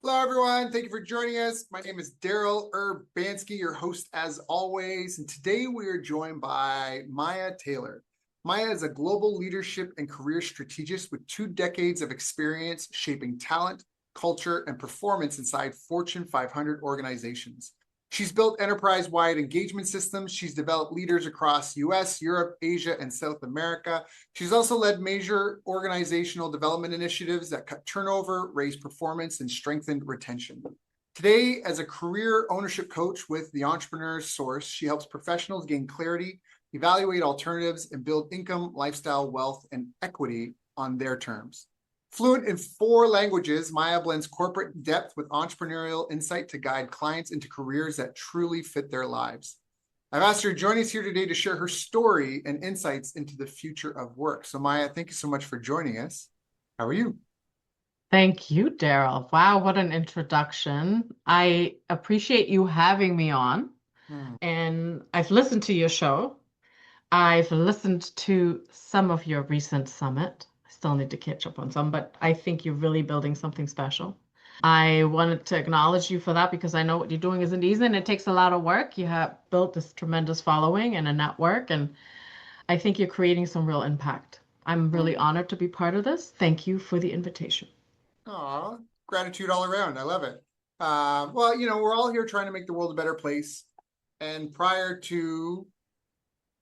Hello, everyone. Thank you for joining us. My name is Daryl Urbanski, your host as always. And today we are joined by Maja Taylor. Maja is a global leadership and career strategist with 2 decades of experience shaping talent, culture, and performance inside Fortune 500 organizations. She's built enterprise-wide engagement systems. She's developed leaders across US, Europe, Asia, and South America. She's also led major organizational development initiatives that cut turnover, raise performance, and strengthen retention. Today, as a career ownership coach with the Entrepreneur's Source, she helps professionals gain clarity, evaluate alternatives, and build income, lifestyle, wealth, and equity on their terms. Fluent in 4 languages, Maja blends corporate depth with entrepreneurial insight to guide clients into careers that truly fit their lives. I've asked her to join us here today to share her story and insights into the future of work. So Maja, thank you so much for joining us. How are you? Thank you, Daryl. Wow, what an introduction. I appreciate you having me on. Hmm. And I've listened to your show. I've listened to some of your recent summit. I still need to catch up on some, but I think you're really building something special. I wanted to acknowledge you for that because I know what you're doing isn't easy and it takes a lot of work. You have built this tremendous following and a network, and I think you're creating some real impact. I'm really honored to be part of this. Thank you for the invitation. Aw, gratitude all around. I love it. Well, we're all here trying to make the world a better place. And prior to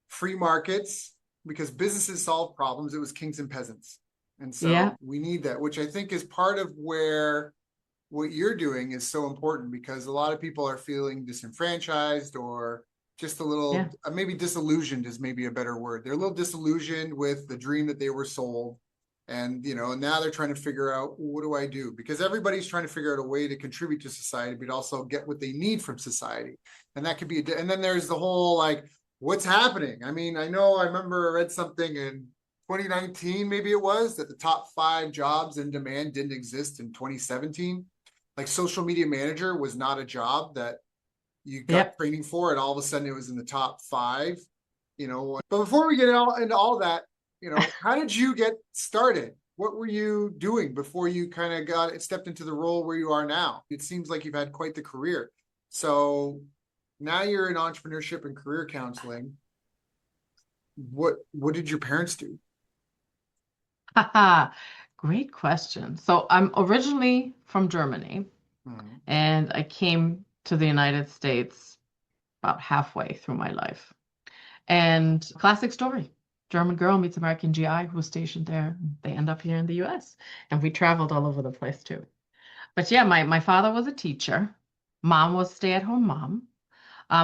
free markets, because businesses solve problems, it was kings and peasants. And Yeah. so we need that, which I think is part of where what you're doing is so important, because a lot of people are feeling disenfranchised or just a little, Yeah. maybe disillusioned is maybe a better word. They're a little disillusioned with the dream that they were sold. And, now they're trying to figure out, what do I do? Because everybody's trying to figure out a way to contribute to society, but also get what they need from society. And that could be, and then there's the whole like, what's happening? I mean, I remember I read something in 2019, maybe it was, that the top 5 jobs in demand didn't exist in 2017. Like social media manager was not a job that you got Yep. training for, and all of a sudden it was in the top 5. But before we get into all that, how did you get started? What were you doing before you kind of stepped into the role where you are now? It seems like you've had quite the career. So now you're in entrepreneurship and career counseling. What did your parents do? Haha. Great question. So I'm originally from Germany Hmm. and I came to the United States about halfway through my life. And classic story. German girl meets American GI who was stationed there. They end up here in the US. And we traveled all over the place too. But yeah, my father was a teacher. Mom was stay-at-home mom.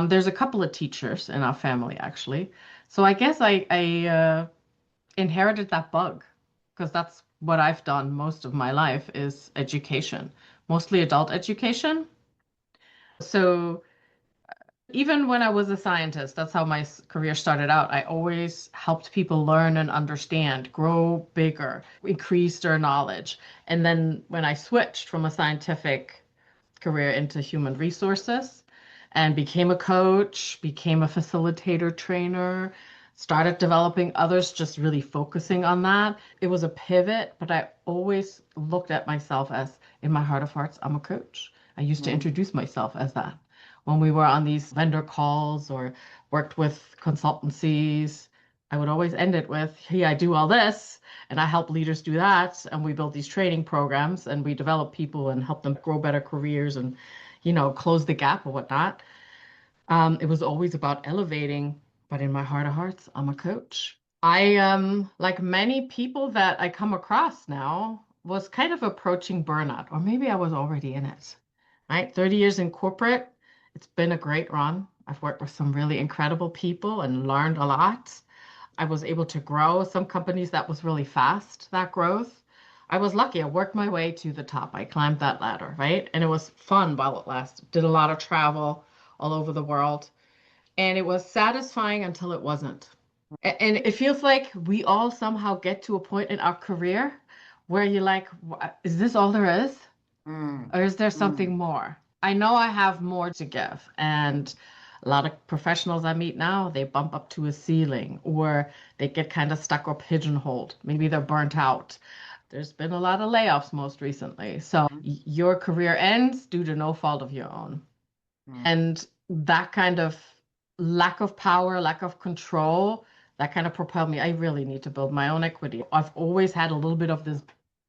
There's a couple of teachers in our family actually. So I guess I inherited that bug because that's what I've done most of my life is education, mostly adult education. So even when I was a scientist, that's how my career started out. I always helped people learn and understand, grow bigger, increase their knowledge. And then when I switched from a scientific career into human resources and became a coach, became a facilitator trainer, started developing others, just really focusing on that. It was a pivot, but I always looked at myself as, in my heart of hearts, I'm a coach. I used to Hmm. introduce myself as that. When we were on these vendor calls or worked with consultancies, I would always end it with, hey, I do all this and I help leaders do that. And we build these training programs and we develop people and help them grow better careers and, close the gap or whatnot. It was always about elevating, but in my heart of hearts, I'm a coach. I, like many people that I come across now, was kind of approaching burnout, or maybe I was already in it, right? 30 years in corporate, it's been a great run. I've worked with some really incredible people and learned a lot. I was able to grow some companies that was really fast, that growth. I was lucky. I worked my way to the top. I climbed that ladder, right? And it was fun while it lasted. Did a lot of travel all over the world. And it was satisfying until it wasn't. And it feels like we all somehow get to a point in our career where you're like, is this all there is? Hmm. Or is there Hmm. something more? I know I have more to give. And a lot of professionals I meet now, they bump up to a ceiling or they get kind of stuck or pigeonholed. Maybe they're burnt out. There's been a lot of layoffs most recently. So Mhm. your career ends due to no fault of your own. Mhm. And that kind of lack of power, lack of control, that kind of propelled me. I really need to build my own equity. I've always had a little bit of this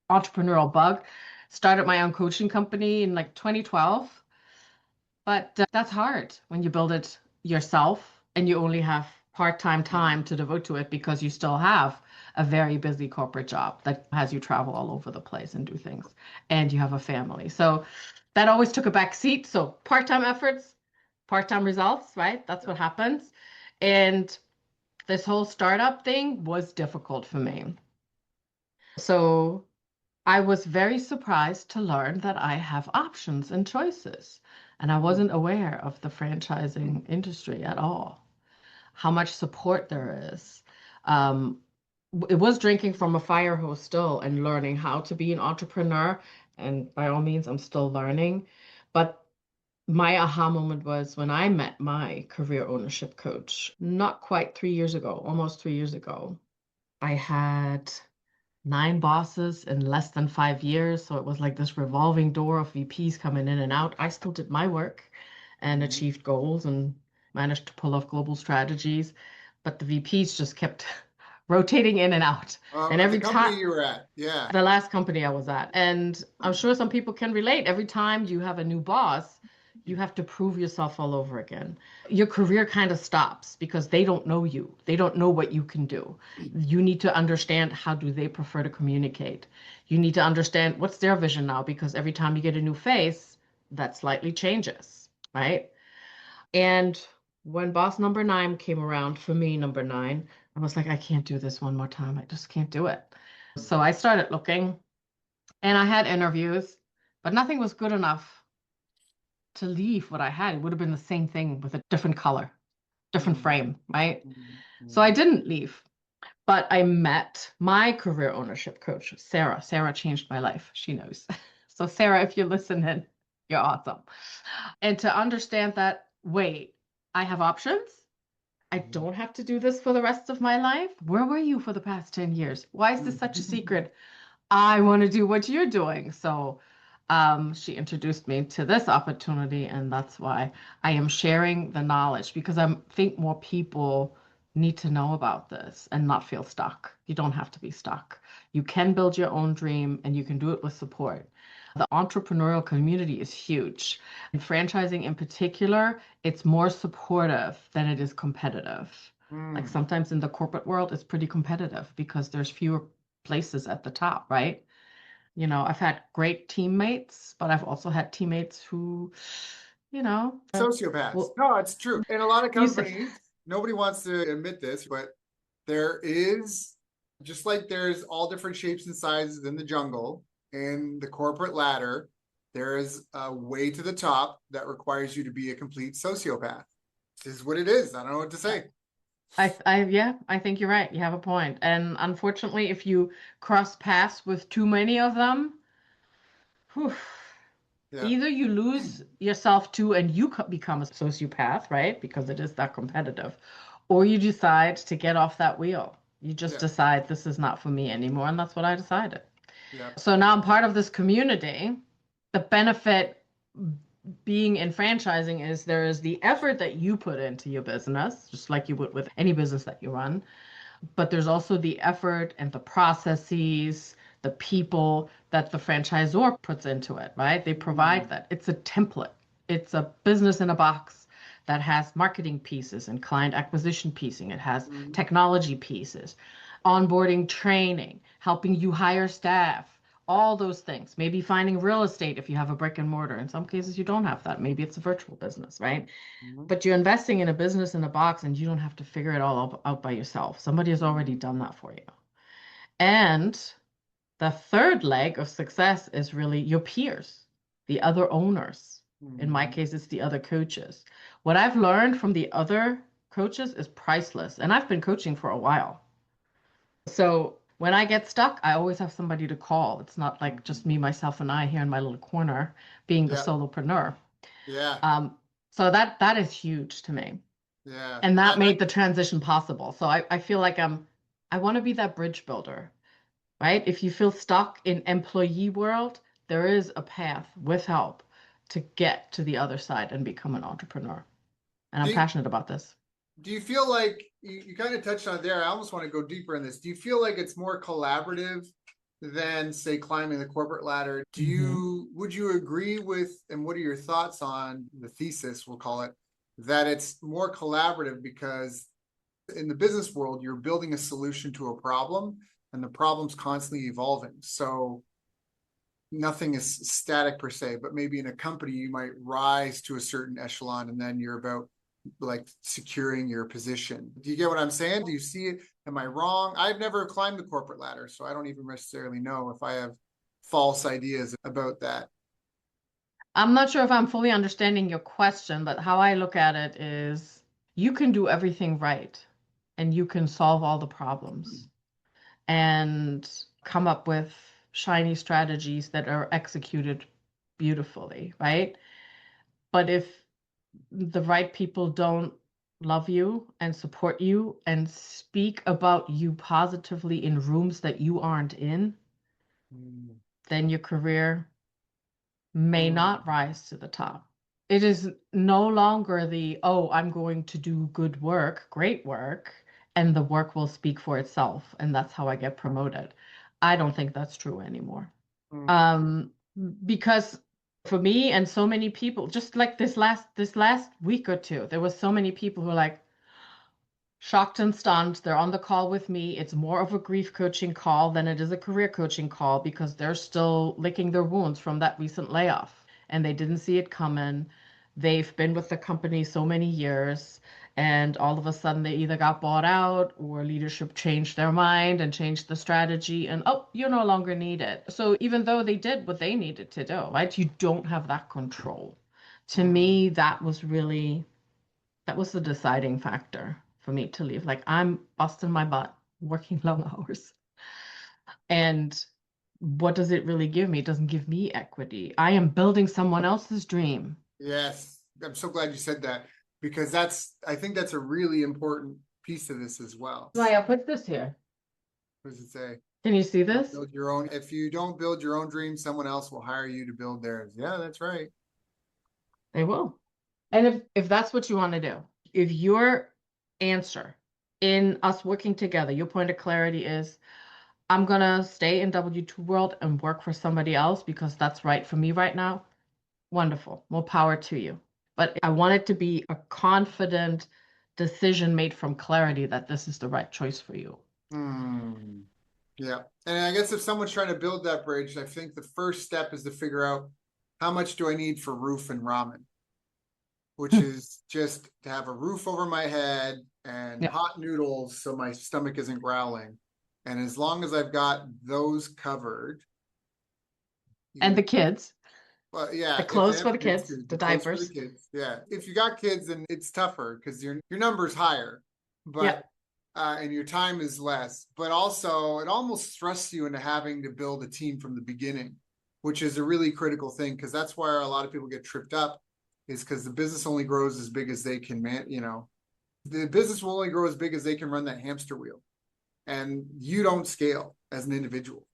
entrepreneurial bug. Started my own coaching company in like 2012. But that's hard when you build it yourself and you only have part-time time to devote to it because you still have a very busy corporate job that has you travel all over the place and do things, and you have a family. So that always took a back seat. So part-time efforts, part-time results, right? That's what happens. And this whole startup thing was difficult for me. So I was very surprised to learn that I have options and choices. And I wasn't aware of the franchising industry at all, how much support there is. Um, it was drinking from a fire hose still and learning how to be an entrepreneur. And by all means, I'm still learning. But my aha moment was when I met my career ownership coach, not quite 3 years ago, almost 3 years ago. I had 9 bosses in less than 5 years. So it was like this revolving door of VPs coming in and out. I still did my work and Mhm. achieved goals and managed to pull off global strategies. But the VPs just kept rotating in and out. And At the every company time, you were at, yeah. the last company I was at. And I'm sure some people can relate. Every time you have a new boss, you have to prove yourself all over again. Your career kind of stops because they don't know you. They don't know what you can do. You need to understand how do they prefer to communicate. You need to understand what's their vision now because every time you get a new face, that slightly changes, right? And when boss number 9 came around for me, number 9, I was like, I can't do this one more time. I just can't do it. So I started looking and I had interviews, but nothing was good enough to leave what I had. It would have been the same thing with a different color, different Mhm. frame, right? Mhm. So I Mhm. didn't leave, but I met my career ownership coach, Sarah. Sarah changed my life. She knows. So, Sarah, if you're listening, you're awesome. And to understand that, wait, I have options. I don't have to do this for the rest of my life. Where were you for the past 10 years? Why is this such a secret? I want to do what you're doing. So she introduced me to this opportunity, and that's why I am sharing the knowledge because I think more people need to know about this and not feel stuck. You don't have to be stuck. You can build your own dream and you can do it with support. The entrepreneurial community is huge. In franchising in particular, it's more supportive than it is competitive. Like Mm. sometimes in the corporate world, it's pretty competitive because there's fewer places at the top, right? I've had great teammates, but I've also had teammates who, Sociopaths. well, No, it's true. In a lot of you said, companies, nobody wants to admit this, but there is, just like there's all different shapes and sizes in the jungle, in the corporate ladder, there is a way to the top that requires you to be a complete sociopath. This is what it is. I don't know what to say. yeah, I think you're right. You have a point. And unfortunately, if you cross paths with too many of them, whew, Yeah. either you lose yourself too and you become a sociopath, right? Because it is that competitive, or you decide to get off that wheel. You just Yeah. decide this is not for me anymore. And that's what I decided. Yeah. So now I'm part of this community. The benefit being in franchising is there is the effort that you put into your business, just like you would with any business that you run, but there's also the effort and the processes, the people that the franchisor puts into it, right? They provide Mm. that. It's a template. It's a business in a box that has marketing pieces and client acquisition piecing. It has Mm. technology pieces, onboarding training, helping you hire staff, all those things. Maybe finding real estate if you have a brick and mortar. In some cases, you don't have that. Maybe it's a virtual business, right? Mm. But you're investing in a business in a box and you don't have to figure it all out by yourself. Somebody has already Mm. done that for you. And the third leg of success is really your peers, the other owners. In my Mm. case, it's the other coaches. What I've learned from the other coaches is priceless. And I've been coaching for a while. So when I get stuck, I always have somebody to call. It's not like just me, myself, and I here in my little corner being the Yeah. solopreneur. Yeah. Um, so that is huge to me. Yeah. And that made the transition possible. So I feel like I want to be that bridge builder. right? If you feel stuck in employee world, there is a path with help to get to the other side and become an entrepreneur. And I'm Do you, passionate about this. do you feel like you kind of touched on it there? I almost want to go deeper in this. Do you feel like it's more collaborative than, say, climbing the corporate ladder? Would you agree with, and what are your thoughts on the thesis, we'll call it, that it's more collaborative because in the business world, you're building a solution to a problem and the problem's constantly evolving. So nothing is static per se, but maybe in a company, you might rise to a certain echelon and then you're about like securing your position. Do you get what I'm saying? Do you see it? Am I wrong? I've never climbed the corporate ladder, so I don't even necessarily know if I have false ideas about that. I'm not sure if I'm fully understanding your question, but how I look at it is you can do everything right and you can solve all the problems and come up with shiny strategies that are executed beautifully, right? But if the right people don't love you and support you and speak about you positively in rooms that you aren't in, Mm. then your career may Mm. not rise to the top. It is no longer the, oh, I'm going to do good work, great work, and the work will speak for itself, and that's how I get promoted. I don't think that's true anymore. Mm. Um, because for me and so many people, just like this last week or two, there was so many people who are like, shocked and stunned. They're on the call with me. It's more of a grief coaching call than it is a career coaching call because they're still licking their wounds from that recent layoff and they didn't see it coming. They've been with the company so many years, and all of a sudden they either got bought out or leadership changed their mind and changed the strategy, and oh, you're no longer needed. So even though they did what they needed to do, right? You don't have that control. To Mm. me, that was the deciding factor for me to leave. Like, I'm busting my butt, working long hours. And what does it really give me? It doesn't give me equity. I am building someone else's dream. Yes, I'm so glad you said that because I think that's a really important piece of this as well. Maya, put this here. What does it say? Can you see this? Build your own. If you don't build your own dream, someone else will hire you to build theirs. Yeah, that's right. They will. And if that's what you want to do, if your answer in us working together, your point of clarity is, I'm gonna stay in W2 world and work for somebody else because that's right for me right now. Wonderful. More power to you. But I want it to be a confident decision made from clarity that this is the right choice for you. Hmm. Yeah. And I guess if someone's trying to build that bridge, I think the first step is to figure out how much do I need for roof and ramen, which is just to have a roof over my head and Yeah. hot noodles so my stomach isn't growling. And as long as I've got those covered, And you the kids, well, yeah, the if they clothes for have the kids kids, too, the the clothes for the diapers. kids. Yeah. If you got kids, then it's tougher because your number's higher, Yeah. but and your time is less. But also it almost thrusts you into having to build a team from the beginning, which is a really critical thing because that's where a lot of people get tripped up, is because the business only grows as big as they can the business will only grow as big as they can run that hamster wheel. And you don't scale as an individual.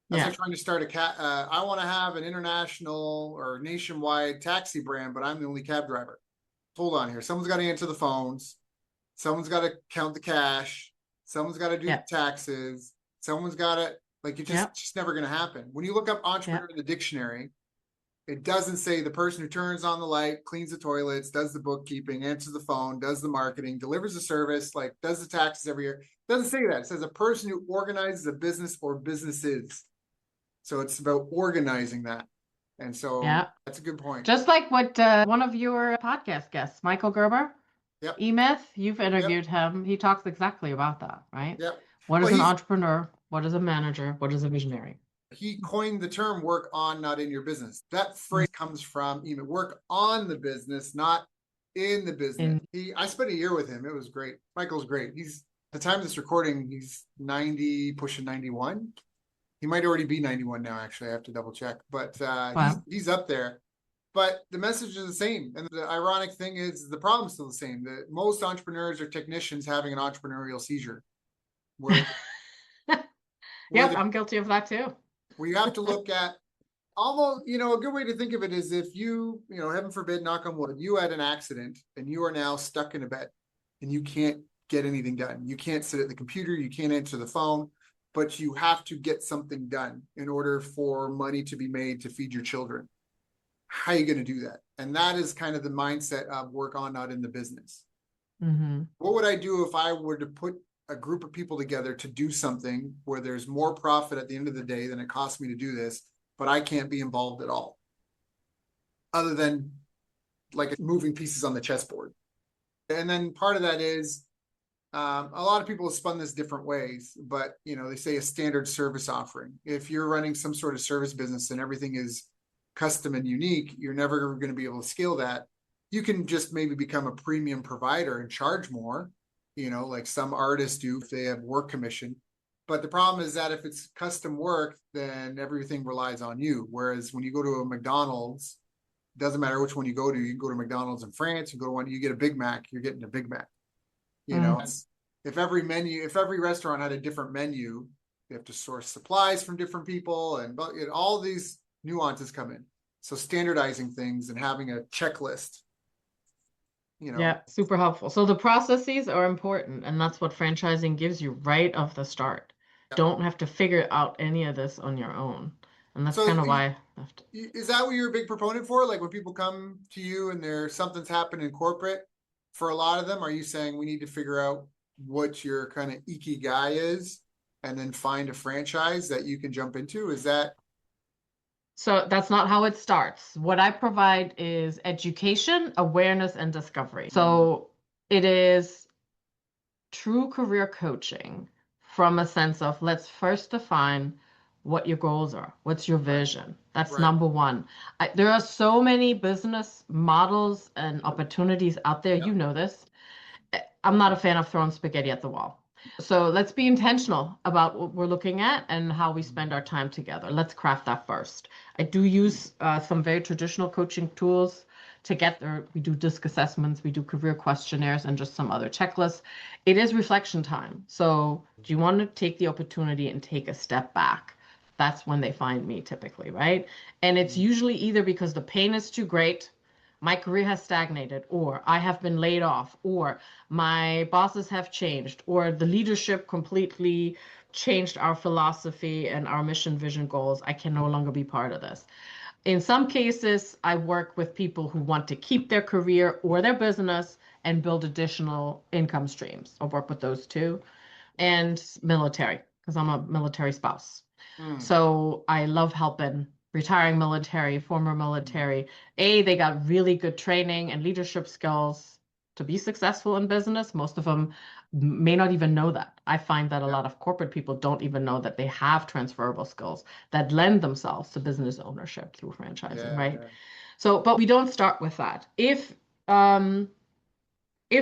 That's Yeah. like trying to start a cat. I want to have an international or nationwide taxi brand, but I'm the only cab driver. Hold on here. Someone's got to answer the phones. Someone's got to count the cash. Someone's got to do the Yeah. taxes. Someone's got to Yeah. just never going to happen. When you look up Yeah. entrepreneur in the dictionary, it doesn't say the person who turns on the light, cleans the toilets, does the bookkeeping, answers the phone, does the marketing, delivers the service, like does the taxes every year. It doesn't say that. It says a person who organizes a business or businesses. So it's about organizing that. And so Yeah. that's a good point. Just like what one of your podcast guests, Michael Gerber, Yep. E-Myth, you've Yep. interviewed him. He talks exactly about that, right? Yep. What Well, is an entrepreneur? What is a manager? What is a visionary? he coined the term work on, not in your business. That phrase comes from even work on the business, not in the business. I spent a year with him. It was great. Michael's great. He's at the time of this recording, he's 90, pushing 91. He might already be 91 now, actually. I have to double check. But Wow. he's up there. But the message is the same. And the ironic thing is the problem's still the same. That most entrepreneurs are technicians having an entrepreneurial seizure. Where where Yep, the I'm guilty of that too. where you have to look at almost, a good way to think of it is if heaven forbid, knock on wood, you had an accident and you are now stuck in a bed and you can't get anything done. You can't sit at the computer, you can't answer the phone, but you have to get something done in order for money to be made to feed your children. How are you going to do that? And that is kind of the mindset of work on, not in the business. Mm-hmm. What would I do if I were to put a group of people together to do something where there's more profit at the end of the day than it costs me to do this, but I can't be involved at all, other than like moving pieces on the chessboard? And then part of that is a lot of people have spun this different ways, but they say a standard service offering. If you're running some sort of service business and everything is custom and unique, you're never going to be able to scale that. You can just maybe become a premium provider and charge more, like some artists do if they have work commission. But the problem is that if it's custom work, then everything relies on you. Whereas when you go to a McDonald's, it doesn't matter which one you go to. You can go to McDonald's in France, you go to one, you get a Big Mac, you're getting a Big Mac. If every restaurant had a different menu, you have to source supplies from different people, and all these nuances come in. So standardizing things and having a checklist. Yeah, super helpful. So the processes are important, and that's what franchising gives you right off the start. Yeah. Don't have to figure out any of this on your own. And that's kind of why I left. Is that what you're a big proponent for? Like when people come to you and something's happened in corporate, for a lot of them, are you saying we need to figure out what your kind of ikigai is and then find a franchise that you can jump into? Is that So that's not how it starts. What I provide is education, awareness, and discovery. So it is true career coaching from a sense of let's first define what your goals are. What's your vision? That's right? Number one. There are so many business models and opportunities out there. Yep. You know this. I'm not a fan of throwing spaghetti at the wall. So let's be intentional about what we're looking at and how we spend our time together. Let's craft that first. I do use some very traditional coaching tools to get there. We do disc assessments, we do career questionnaires, and just some other checklists. It is reflection time. So do you want to take the opportunity and take a step back? That's when they find me typically, right? And it's usually either because the pain is too great, my career has stagnated, or I have been laid off, or my bosses have changed, or the leadership completely changed our philosophy and our mission, vision, goals. I can no longer be part of this. In some cases, I work with people who want to keep their career or their business and build additional income streams. I'll work with those too. And military, because I'm a military spouse. So I love helping retiring military, former military. They got really good training and leadership skills to be successful in business. Most of them may not even know that. I find that a lot of corporate people don't even know that they have transferable skills that lend themselves to business ownership through franchising, right? Yeah. So, but we don't start with that. If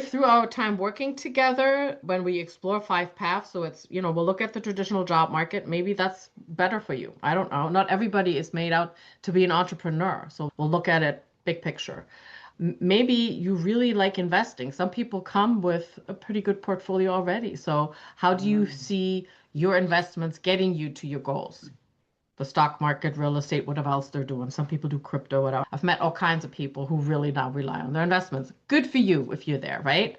through our time working together, when we explore 5 paths, so it's, we'll look at the traditional job market, maybe that's better for you. I don't know. Not everybody is made out to be an entrepreneur. So we'll look at it big picture. Maybe you really like investing. Some people come with a pretty good portfolio already. So how do you see your investments getting you to your goals? The stock market, real estate, whatever else they're doing. Some people do crypto, whatever. I've met all kinds of people who really now rely on their investments. Good for you if you're there, right?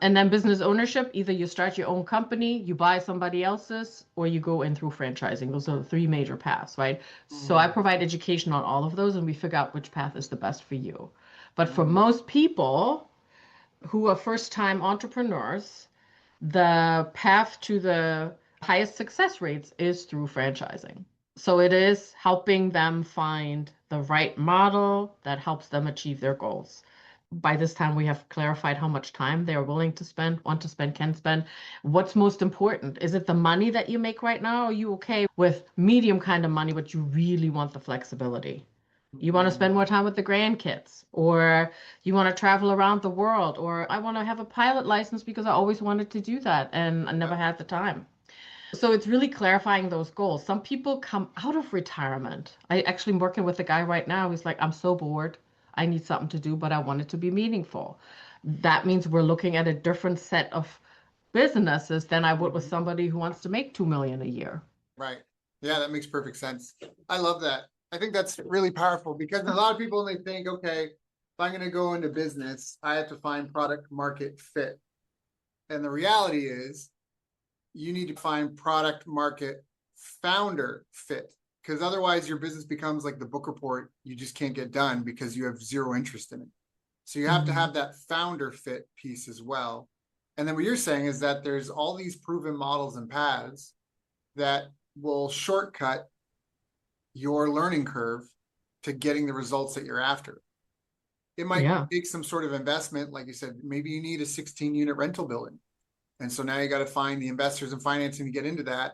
And then business ownership, either you start your own company, you buy somebody else's, or you go in through franchising. Those are the 3 major paths, right? So I provide education on all of those, and we figure out which path is the best for you. But for most people who are first-time entrepreneurs, the path to the highest success rates is through franchising. So it is helping them find the right model that helps them achieve their goals. By this time, we have clarified how much time they're willing to spend, want to spend, can spend. What's most important? Is it the money that you make right now? Are you okay with medium kind of money, but you really want the flexibility? You want to spend more time with the grandkids, or you want to travel around the world, or I want to have a pilot license because I always wanted to do that and I never had the time. So it's really clarifying those goals. Some people come out of retirement. I actually am working with a guy right now. He's like, I'm so bored. I need something to do, but I want it to be meaningful. That means we're looking at a different set of businesses than I would with somebody who wants to make 2 million a year. Right. Yeah, that makes perfect sense. I love that. I think that's really powerful because a lot of people, they think, okay, if I'm going to go into business, I have to find product market fit. And the reality is you need to find product market founder fit, because otherwise your business becomes like the book report. You just can't get done because you have zero interest in it. So you have to have that founder fit piece as well. And then what you're saying is that there's all these proven models and paths that will shortcut your learning curve to getting the results that you're after. It might take some sort of investment. Like you said, maybe you need a 16-unit rental building. And so now you got to find the investors and financing to get into that.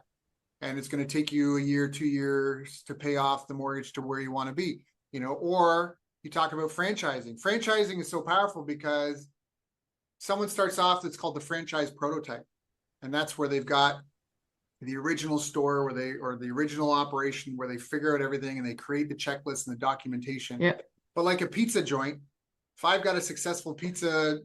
And it's going to take you a year, 2 years to pay off the mortgage to where you want to be, or you talk about franchising. Franchising is so powerful because someone starts off, that's called the franchise prototype. And that's where they've got the original store or the original operation where they figure out everything and they create the checklist and the documentation. Yeah. But like a pizza joint, if I've got a successful pizza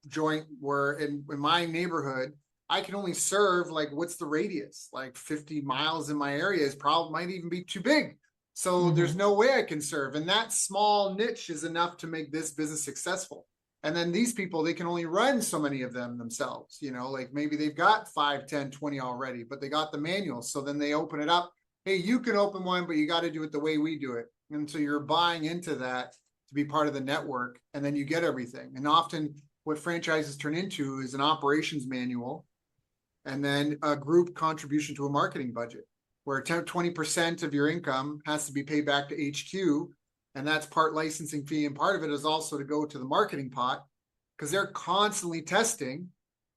joint where in my neighborhood, I can only serve what's the radius? Like 50 miles in my area is probably might even be too big. So there's no way I can serve. And that small niche is enough to make this business successful. And then these people, they can only run so many of them themselves, like maybe they've got 5, 10, 20 already, but they got the manual. So then they open it up. Hey, you can open one, but you got to do it the way we do it. And so you're buying into that to be part of the network, and then you get everything. And often what franchises turn into is an operations manual and then a group contribution to a marketing budget where 20% of your income has to be paid back to HQ. And that's part licensing fee. And part of it is also to go to the marketing pot because they're constantly testing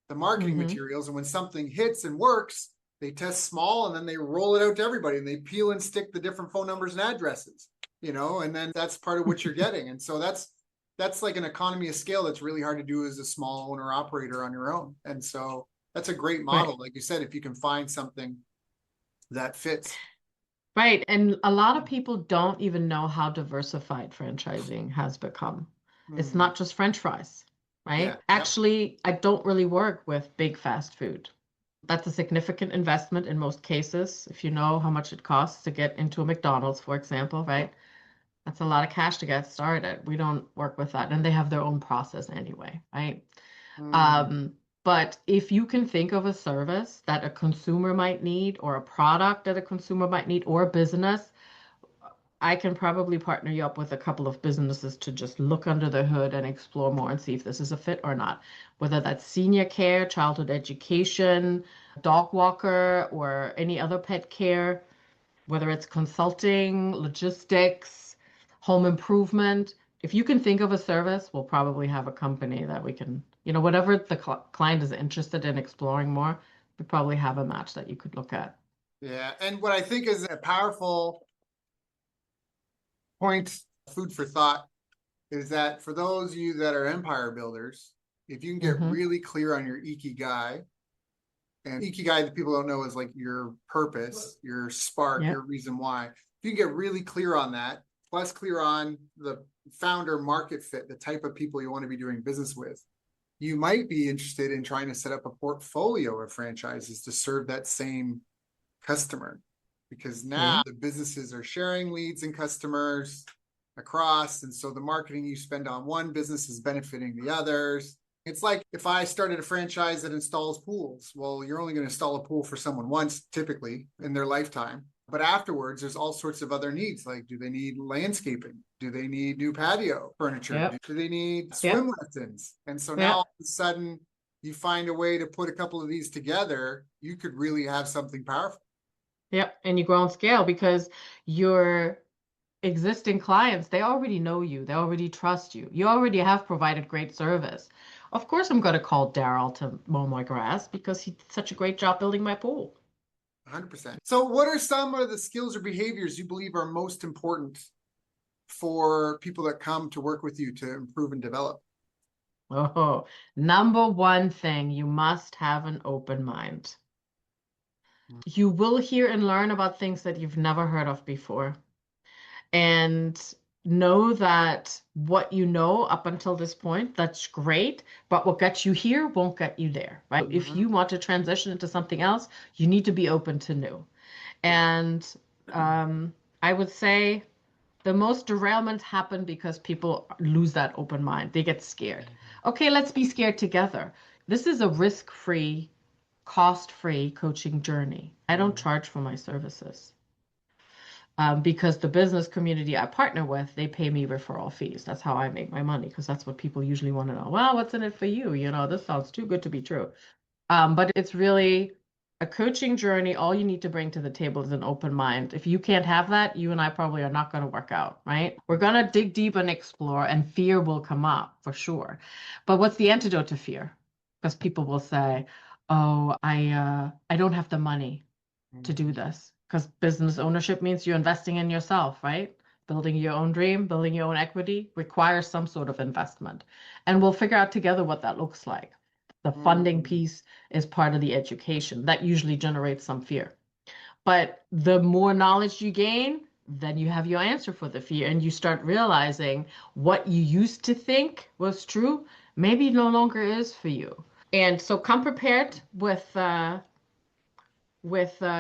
the marketing materials. And when something hits and works, they test small and then they roll it out to everybody and they peel and stick the different phone numbers and addresses, and then that's part of what you're getting. And so that's like an economy of scale that's really hard to do as a small owner operator on your own. And so that's a great model. Right. Like you said, if you can find something that fits. Right. And a lot of people don't even know how diversified franchising has become. It's not just French fries, right? Yeah. Actually, I don't really work with big fast food. That's a significant investment in most cases. If you know how much it costs to get into a McDonald's, for example, right? That's a lot of cash to get started. We don't work with that. And they have their own process anyway, right? But if you can think of a service that a consumer might need or a product that a consumer might need or a business, I can probably partner you up with a couple of businesses to just look under the hood and explore more and see if this is a fit or not. Whether that's senior care, childhood education, dog walker, or any other pet care, whether it's consulting, logistics, home improvement. If you can think of a service, we'll probably have a company that we can, whatever the client is interested in exploring more, we probably have a match that you could look at. Yeah. And what I think is a powerful point, food for thought, is that for those of you that are empire builders, if you can get really clear on your ikigai, and ikigai, that people don't know, is like your purpose, your spark, your reason why. If you can get really clear on that, plus clear on the founder market fit, the type of people you want to be doing business with, you might be interested in trying to set up a portfolio of franchises to serve that same customer. Because now the businesses are sharing leads and customers across. And so the marketing you spend on one business is benefiting the others. It's like if I started a franchise that installs pools, well, you're only going to install a pool for someone once, typically, in their lifetime. But afterwards, there's all sorts of other needs. Like, do they need landscaping? Do they need new patio furniture? Do they need swim lessons? And so now all of a sudden, you find a way to put a couple of these together, you could really have something powerful. Yep. And you grow on scale because your existing clients, they already know you. They already trust you. You already have provided great service. Of course, I'm going to call Daryl to mow my grass because he did such a great job building my pool. 100%. So what are some of the skills or behaviors you believe are most important for people that come to work with you to improve and develop? Oh, number one thing, you must have an open mind. You will hear and learn about things that you've never heard of before. And know that what you know up until this point, that's great, but what gets you here won't get you there, right? If you want to transition into something else, you need to be open to new. And I would say the most derailments happen because people lose that open mind. They get scared. Okay, let's be scared together. This is a risk-free, cost-free coaching journey. I don't charge for my services. Because the business community I partner with, they pay me referral fees. That's how I make my money, because that's what people usually want to know. Well, what's in it for you? You know, this sounds too good to be true. But it's really a coaching journey. All you need to bring to the table is an open mind. If you can't have that, you and I probably are not going to work out, right? We're going to dig deep and explore, and fear will come up for sure. But what's the antidote to fear? Because people will say, "Oh, I don't have the money to do this." Because business ownership means you're investing in yourself, right? Building your own dream, building your own equity requires some sort of investment. And we'll figure out together what that looks like. The funding piece is part of the education. That usually generates some fear. But the more knowledge you gain, then you have your answer for the fear, and you start realizing what you used to think was true, maybe no longer is for you. And so come prepared with an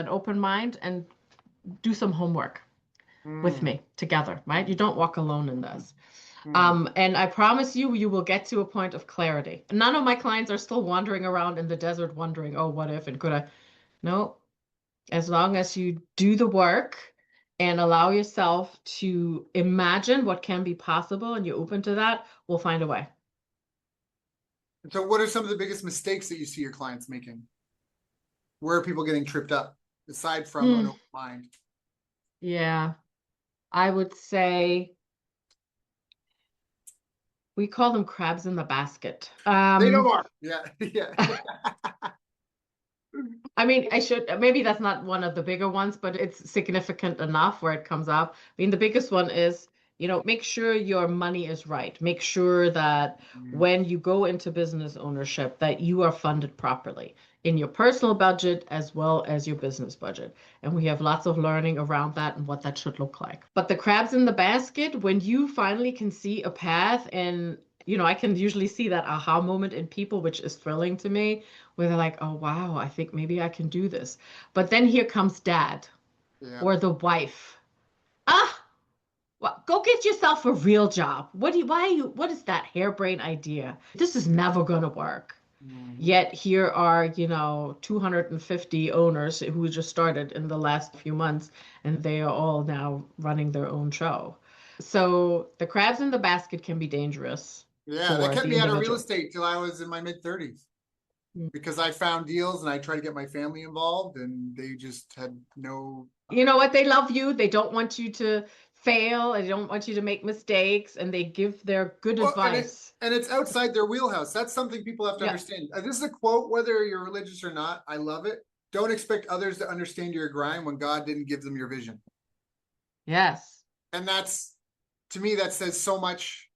open mind and do some homework with me together, right? You don't walk alone in this. And I promise you, you will get to a point of clarity. None of my clients are still wandering around in the desert wondering, oh, what if and could I? No, as long as you do the work and allow yourself to imagine what can be possible and you're open to that, we'll find a way. So what are some of the biggest mistakes that you see your clients making? Where are people getting tripped up aside from an open mind? Yeah, I would say we call them crabs in the basket. They know more. Yeah. Yeah. I mean, maybe that's not one of the bigger ones, but it's significant enough where it comes up. I mean, the biggest one is, make sure your money is right. Make sure that when you go into business ownership, that you are funded properly in your personal budget as well as your business budget. And we have lots of learning around that and what that should look like. But the crabs in the basket, when you finally can see a path, and I can usually see that aha moment in people, which is thrilling to me, where they're like, oh, wow, I think maybe I can do this. But then here comes dad or the wife. Well, go get yourself a real job. What is that harebrained idea? This is never going to work. Yet here are, 250 owners who just started in the last few months, and they are all now running their own show. So the crabs in the basket can be dangerous. Yeah, that kept me out of real estate till I was in my mid-30s. Because I found deals and I tried to get my family involved, and they just had no. You know what? They love you. They don't want you to fail. They don't want you to make mistakes, and they give their good advice. And it's outside their wheelhouse. That's something people have to understand. This is a quote, whether you're religious or not. I love it. Don't expect others to understand your grind when God didn't give them your vision. Yes. And to me, that says so much,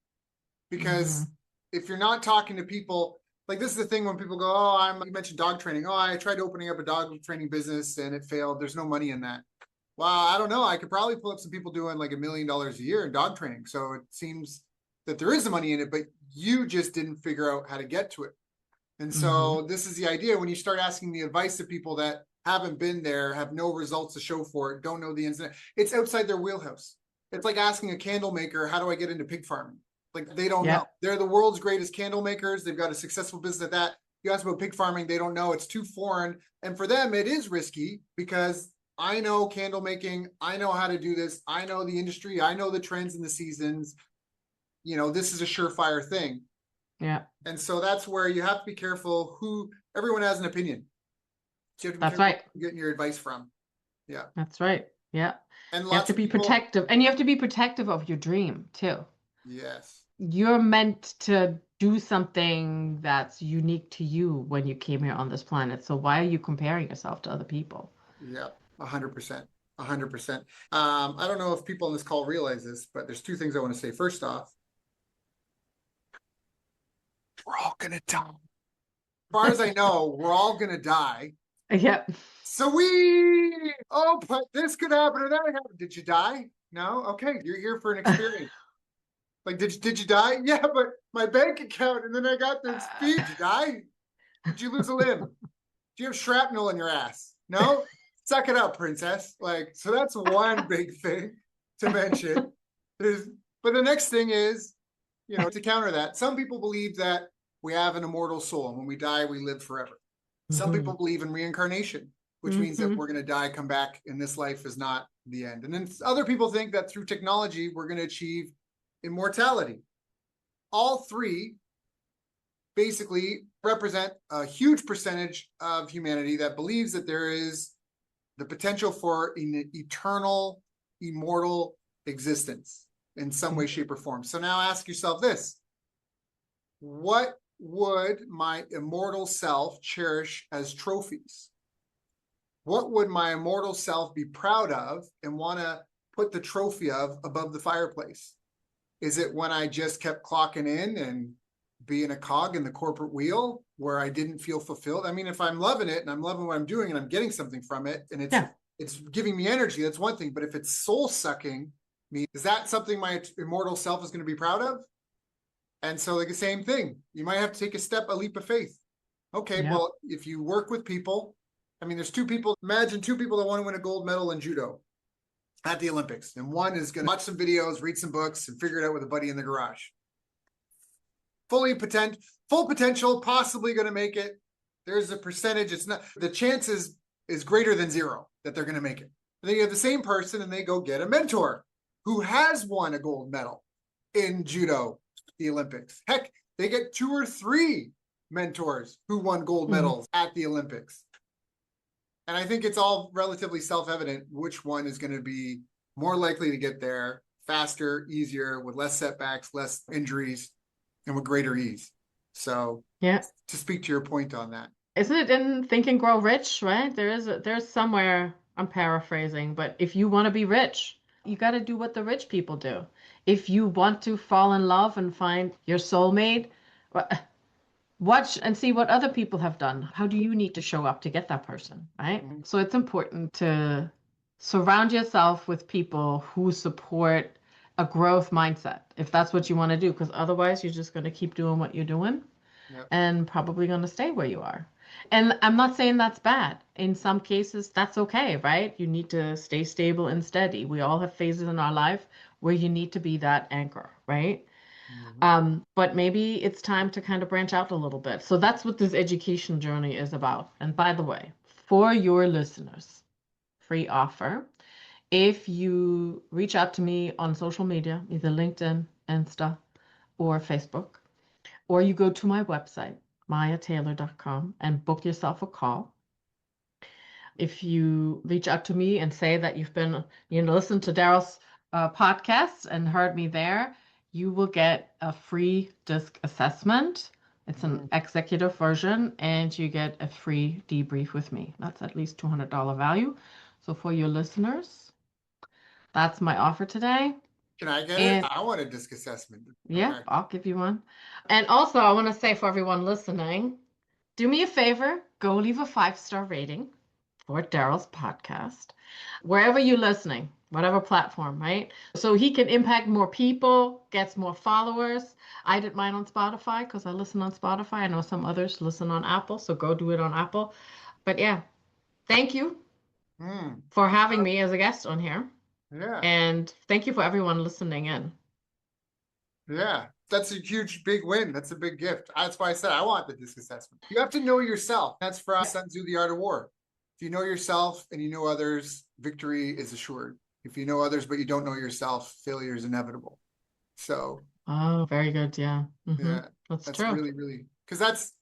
because if you're not talking to people. Like, this is the thing when people go, oh, you mentioned dog training. Oh, I tried opening up a dog training business and it failed. There's no money in that. Well, I don't know. I could probably pull up some people doing like $1 million a year in dog training. So it seems that there is the money in it, but you just didn't figure out how to get to it. And so this is the idea. When you start asking the advice of people that haven't been there, have no results to show for it, don't know the ins and outs, it's outside their wheelhouse. It's like asking a candle maker, how do I get into pig farming? Like, they don't know. They're the world's greatest candle makers. They've got a successful business at that. You ask about pig farming, they don't know. It's too foreign. And for them, it is risky, because I know candle making. I know how to do this. I know the industry. I know the trends and the seasons. This is a surefire thing. Yeah. And so that's where you have to be careful. Everyone has an opinion. So you have to be that's right. Getting your advice from. Yeah. That's right. Yeah. And you have to be protective, and you have to be protective of your dream too. Yes. You're meant to do something that's unique to you when you came here on this planet. So why are you comparing yourself to other people? Yeah, 100%. 100%. I don't know if people on this call realize this, but there's two things I want to say. First off, we're all going to die. As far as I know, we're all going to die. Yep. So but this could happen or that could happen. Did you die? No? Okay. You're here for an experience. Like, did you die? Yeah, but my bank account, and then I got this fee. Did you die? Did you lose a limb? Do you have shrapnel in your ass? No? suck it up, princess. Like, so that's one big thing to mention. But the next thing is, to counter that, some people believe that we have an immortal soul, and when we die, we live forever. Some people believe in reincarnation, which means that we're going to die, come back, and this life is not the end. And then other people think that through technology, we're going to achieve immortality. All three basically represent a huge percentage of humanity that believes that there is the potential for an eternal, immortal existence in some way, shape, or form. So now ask yourself this: what would my immortal self cherish as trophies? What would my immortal self be proud of and want to put the trophy of above the fireplace? Is it when I just kept clocking in and being a cog in the corporate wheel where I didn't feel fulfilled? I mean, if I'm loving it and I'm loving what I'm doing and I'm getting something from it and it's giving me energy, that's one thing. But if it's soul sucking me, is that something my immortal self is going to be proud of? And so, like the same thing, you might have to take a leap of faith. Okay, well, if you work with people, I mean, there's imagine two people that want to win a gold medal in judo at the Olympics. And one is going to watch some videos, read some books, and figure it out with a buddy in the garage. Full potential, possibly going to make it. There's a percentage. It's not, the chances is greater than zero that they're going to make it. And then you have the same person and they go get a mentor who has won a gold medal in judo, the Olympics. Heck, they get 2 or 3 mentors who won gold medals at the Olympics. And I think it's all relatively self-evident which one is going to be more likely to get there faster, easier, with less setbacks, less injuries, and with greater ease. So to speak to your point on that. Isn't it in Think and Grow Rich, right? There's somewhere, I'm paraphrasing, but if you want to be rich, you got to do what the rich people do. If you want to fall in love and find your soulmate, watch and see what other people have done. How do you need to show up to get that person, right? So it's important to surround yourself with people who support a growth mindset, if that's what you want to do, because otherwise you're just going to keep doing what you're doing and probably going to stay where you are. And I'm not saying that's bad. In some cases, that's okay, right? You need to stay stable and steady. We all have phases in our life where you need to be that anchor, right? But maybe it's time to kind of branch out a little bit. So that's what this education journey is about. And by the way, for your listeners, free offer. If you reach out to me on social media, either LinkedIn, Insta, or Facebook, or you go to my website, majataylor.com, and book yourself a call. If you reach out to me and say that you've been, listened to Daryl's podcast and heard me there, you will get a free disc assessment. It's an executive version, and you get a free debrief with me. That's at least $200 value. So for your listeners, that's my offer today. Can I get it? I want a disc assessment. Yeah, okay. I'll give you one. And also, I want to say for everyone listening, do me a favor, go leave a 5-star rating for Daryl's podcast, wherever you're listening, whatever platform, right? So he can impact more people, gets more followers. I did mine on Spotify because I listen on Spotify. I know some others listen on Apple, so go do it on Apple. But yeah, thank you for having me as a guest on here. Yeah. And thank you for everyone listening in. Yeah, that's a huge, big win. That's a big gift. That's why I said I want the disc assessment. You have to know yourself. That's from Sun Tzu, The Art of War. If you know yourself and you know others, victory is assured. If you know others but you don't know yourself, failure is inevitable. So. Oh, very good. Yeah. Yeah, that's true. Really, really, because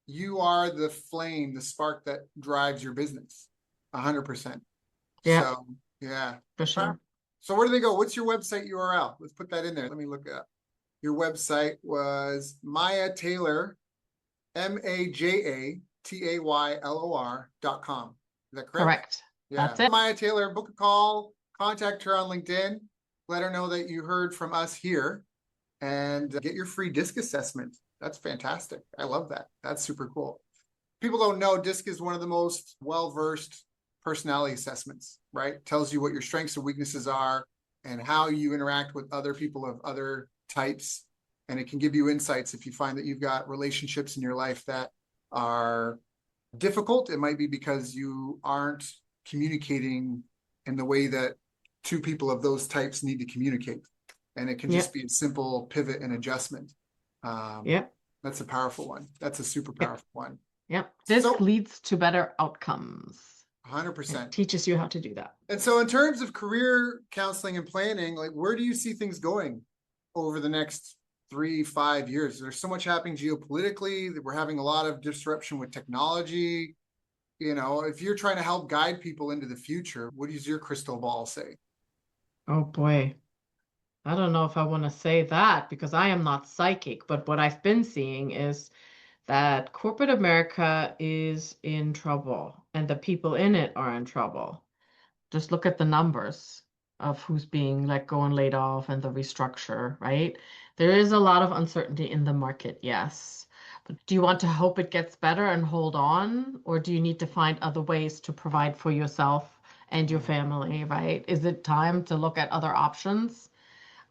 you are the flame, the spark that drives your business 100%. Yeah. So, yeah. For sure. So where do they go? What's your website URL? Let's put that in there. Let me look it up. Your website was Maja Taylor, MajaTaylor.com. Is that correct? Correct. Yeah. That's it. Maja Taylor, book a call, contact her on LinkedIn, let her know that you heard from us here, and get your free DISC assessment. That's fantastic. I love that. That's super cool. People don't know DISC is one of the most well-versed personality assessments, right? Tells you what your strengths and weaknesses are and how you interact with other people of other types. And it can give you insights if you find that you've got relationships in your life that are difficult. It might be because you aren't communicating in the way that two people of those types need to communicate. And it can just Yep. be a simple pivot and adjustment. Yep. That's a powerful one. That's a super Yep. powerful one. Yep. This So leads to better outcomes. It 100%. teaches you how to do that. And so in terms of career counseling and planning, like where do you see things going over the next 3, 5 years? There's so much happening geopolitically. We're having a lot of disruption with technology. If you're trying to help guide people into the future, what does your crystal ball say? Oh boy. I don't know if I want to say that because I am not psychic, but what I've been seeing is that corporate America is in trouble and the people in it are in trouble. Just look at the numbers of who's being let go and laid off and the restructure, right? There is a lot of uncertainty in the market, yes. But do you want to hope it gets better and hold on, or do you need to find other ways to provide for yourself and your family, right? Is it time to look at other options?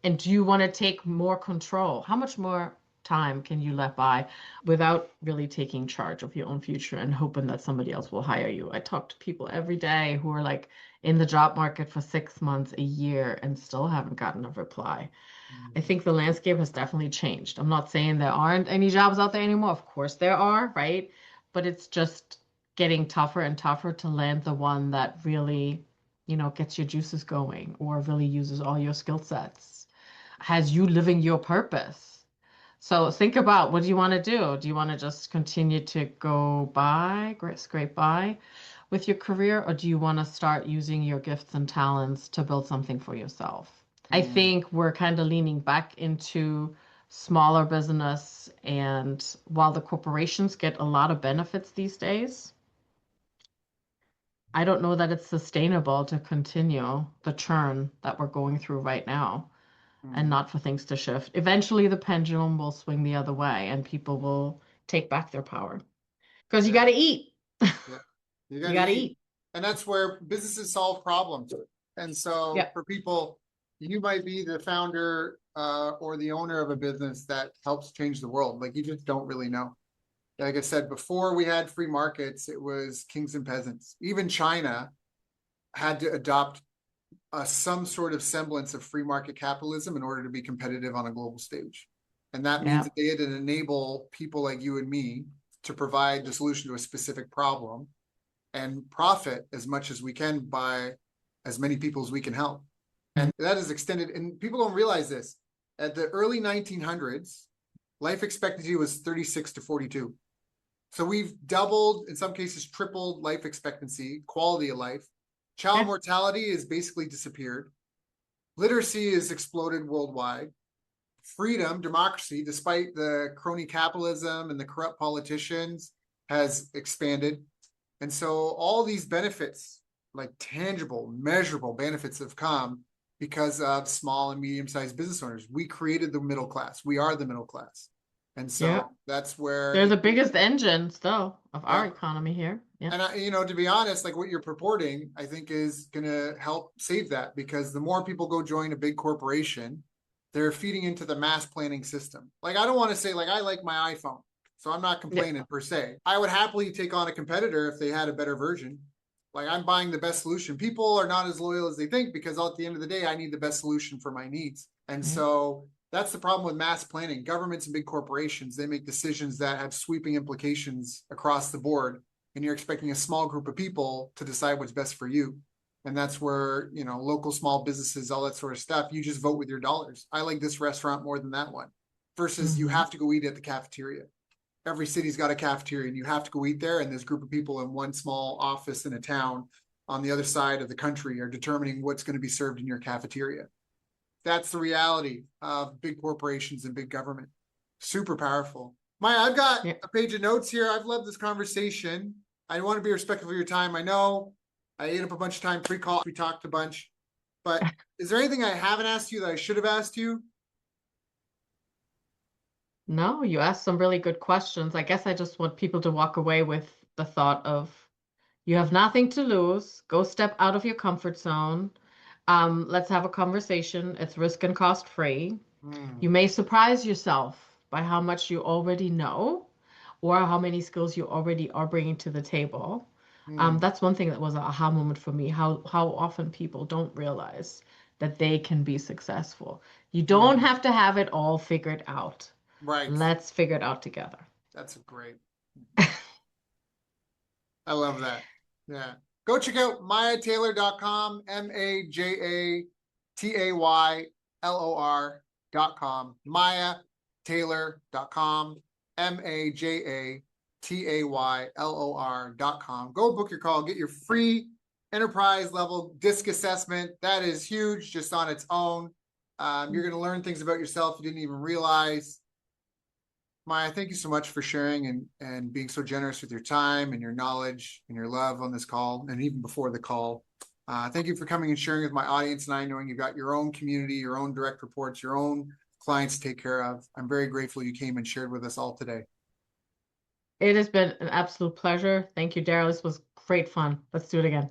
And do you want to take more control? How much more time can you let by without really taking charge of your own future and hoping that somebody else will hire you? I talk to people every day who are like in the job market for 6 months, a year, and still haven't gotten a reply. I think the landscape has definitely changed. I'm not saying there aren't any jobs out there anymore. Of course there are, right? But it's just getting tougher and tougher to land the one that really, gets your juices going or really uses all your skill sets, has you living your purpose. So think about, what do you want to do? Do you want to just continue to go by, scrape by with your career, or do you want to start using your gifts and talents to build something for yourself? I Mm, think we're kind of leaning back into smaller business, and while the corporations get a lot of benefits these days, I don't know that it's sustainable to continue the churn that we're going through right now and mm, not for things to shift. Eventually, the pendulum will swing the other way and people will take back their power because you got yeah, to eat. yeah. You got You to got to eat. eat. And that's where businesses solve problems. And so Yep. for people, you might be the founder or the owner of a business that helps change the world. Like you just don't really know. Like I said, before we had free markets, it was kings and peasants. Even China had to adopt some sort of semblance of free market capitalism in order to be competitive on a global stage. And that means that Yep. they had to enable people like you and me to provide the solution to a specific problem and profit as much as we can by as many people as we can help. And that is extended, and people don't realize this. At the early 1900s, life expectancy was 36 to 42. So we've doubled, in some cases, tripled life expectancy, quality of life. Child Yeah. mortality has basically disappeared. Literacy has exploded worldwide. Freedom, democracy, despite the crony capitalism and the corrupt politicians, has expanded. And so all these benefits, like tangible, measurable benefits, have come because of small and medium-sized business owners. We created the middle class. We are the middle class. And Yeah. so that's where They're if the you, biggest engine still of our yeah. economy here. Yeah. And to be honest, like what you're purporting, I think is going to help save that because the more people go join a big corporation, they're feeding into the mass planning system. Like I don't want to say like I like my iPhone, so I'm not Yeah. complaining per se. I would happily take on a competitor if they had a better version. Like I'm buying the best solution. People are not as loyal as they think because at the end of the day, I need the best solution for my needs. And Yeah. so that's the problem with mass planning. Governments and big corporations, they make decisions that have sweeping implications across the board and you're expecting a small group of people to decide what's best for you. And that's where, local small businesses, all that sort of stuff, you just vote with your dollars. I like this restaurant more than that one versus you Mm-hmm. have to go eat at the cafeteria. Every city's got a cafeteria and you have to go eat there. And this group of people in one small office in a town on the other side of the country are determining what's going to be served in your cafeteria. That's the reality of big corporations and big government. Super powerful. Maya, I've got Yeah. a page of notes here. I've loved this conversation. I want to be respectful of your time. I know I ate up a bunch of time pre-call. We talked a bunch, but is there anything I haven't asked you that I should have asked you? No, you asked some really good questions. I guess I just want people to walk away with the thought of you have nothing to lose. Go step out of your comfort zone. Let's have a conversation. It's risk and cost free. Hmm. You may surprise yourself by how much you already know or how many skills you already are bringing to the table. Hmm. That's one thing that was an aha moment for me, how often people don't realize that they can be successful. You don't Hmm. have to have it all figured out. Right. Let's figure it out together. That's a great. I love that. Yeah. Go check out majataylor.com, MajaTaylor.com, majataylor.com, MajaTaylor.com. Go book your call, get your free enterprise level disc assessment. That is huge just on its own. You're going to learn things about yourself you didn't even realize. Maya, thank you so much for sharing and being so generous with your time and your knowledge and your love on this call and even before the call. Thank you for coming and sharing with my audience and I, knowing you've got your own community, your own direct reports, your own clients to take care of. I'm very grateful you came and shared with us all today. It has been an absolute pleasure. Thank you, Daryl. This was great fun. Let's do it again.